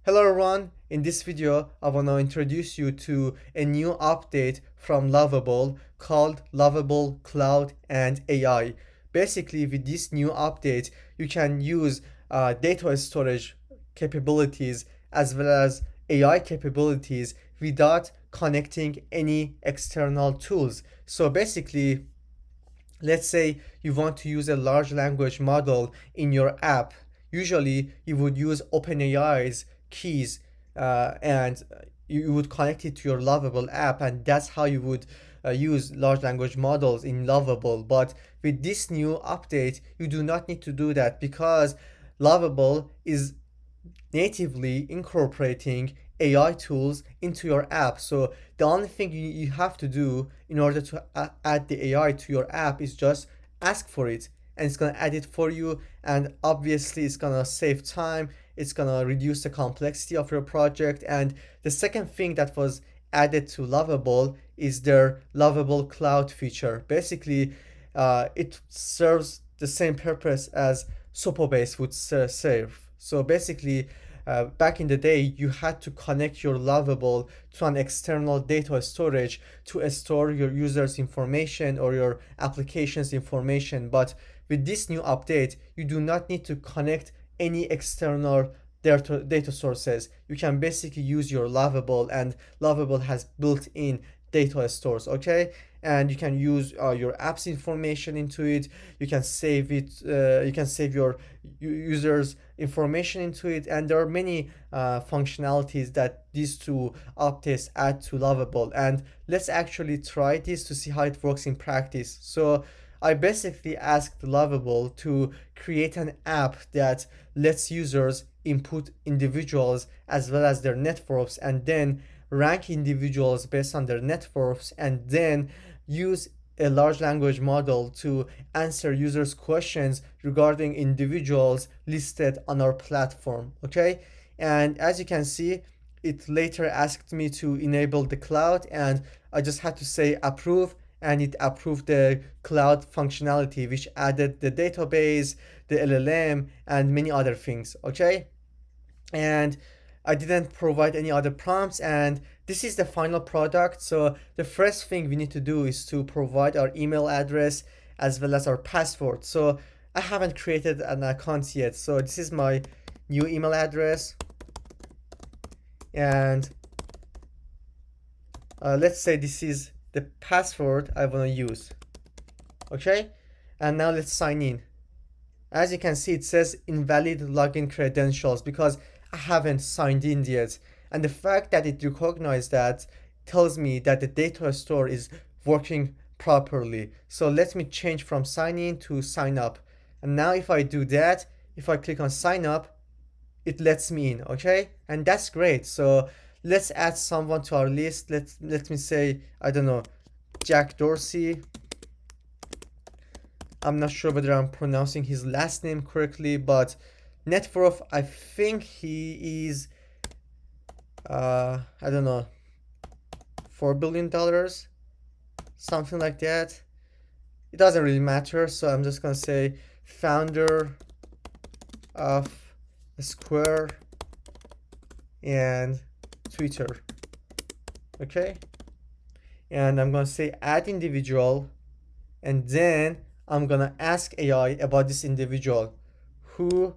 Hello everyone, in this video I want to introduce you to a new update from Lovable called Lovable Cloud and AI. Basically with this new update you can use data storage capabilities as well as AI capabilities without connecting any external tools. So basically, let's say you want to use a large language model in your app. Usually you would use OpenAI's keys and you would connect it to your Lovable app, and that's how you would use large language models in Lovable. But with this new update you do not need to do that because Lovable is natively incorporating AI tools into your app. So the only thing you have to do in order to add the AI to your app is just ask for it, and it's gonna add it for you. And obviously it's gonna save time, it's gonna reduce the complexity of your project. And the second thing that was added to Lovable is their Lovable Cloud feature. Basically it serves the same purpose as Supabse would serve. So basically, back in the day, you had to connect your Lovable to an external data storage to store your users' information or your application's information. But with this new update, you do not need to connect any external data sources. You can basically use your Lovable, and Lovable has built-in data stores, okay? And you can use your app's information into it. You can save it, you can save your users information into it, and there are many functionalities that these two updates add to Lovable. And let's actually try this to see how it works in practice. So I basically asked Lovable to create an app that lets users input individuals as well as their net worths, and then rank individuals based on their net worths, and then use a large language model to answer users' questions regarding individuals listed on our platform. Okay, and as you can see, it later asked me to enable the cloud, and I just had to say approve, and it approved the cloud functionality, which added the database, the LLM, and many other things. Okay, and I didn't provide any other prompts, and this is the final product. So the first thing we need to do is to provide our email address as well as our password. So I haven't created an account yet, so this is my new email address, and let's say this is the password I want to use. Okay, and now let's sign in. As you can see, it says invalid login credentials because I haven't signed in yet, and the fact that it recognized that tells me that the data store is working properly. So let me change from sign in to sign up, and now if I do that, if I click on sign up, it lets me in. Okay, and that's great. So let's add someone to our list. Let me say, I don't know, Jack Dorsey. I'm not sure whether I'm pronouncing his last name correctly, but net worth, I think he is I don't know, $4 billion, something like that. It doesn't really matter, so I'm just gonna say founder of Square and Twitter. Okay, and I'm gonna say add individual, and then I'm gonna ask AI about this individual. Who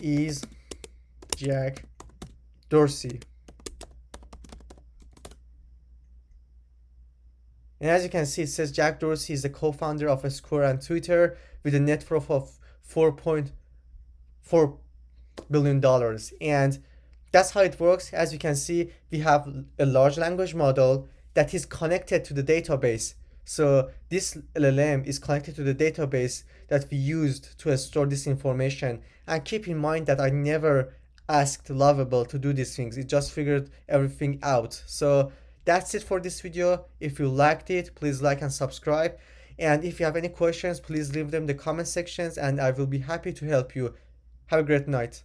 is Jack Dorsey? And as you can see, it says Jack Dorsey is the co-founder of Square and Twitter with a net worth of $4.4 billion. And that's how it works. As you can see, we have a large language model that is connected to the database. So this LLM is connected to the database that we used to store this information. And keep in mind that I never asked Lovable to do these things. It just figured everything out. So that's it for this video. If you liked it, please like and subscribe. And if you have any questions, please leave them in the comment sections and I will be happy to help you. Have a great night.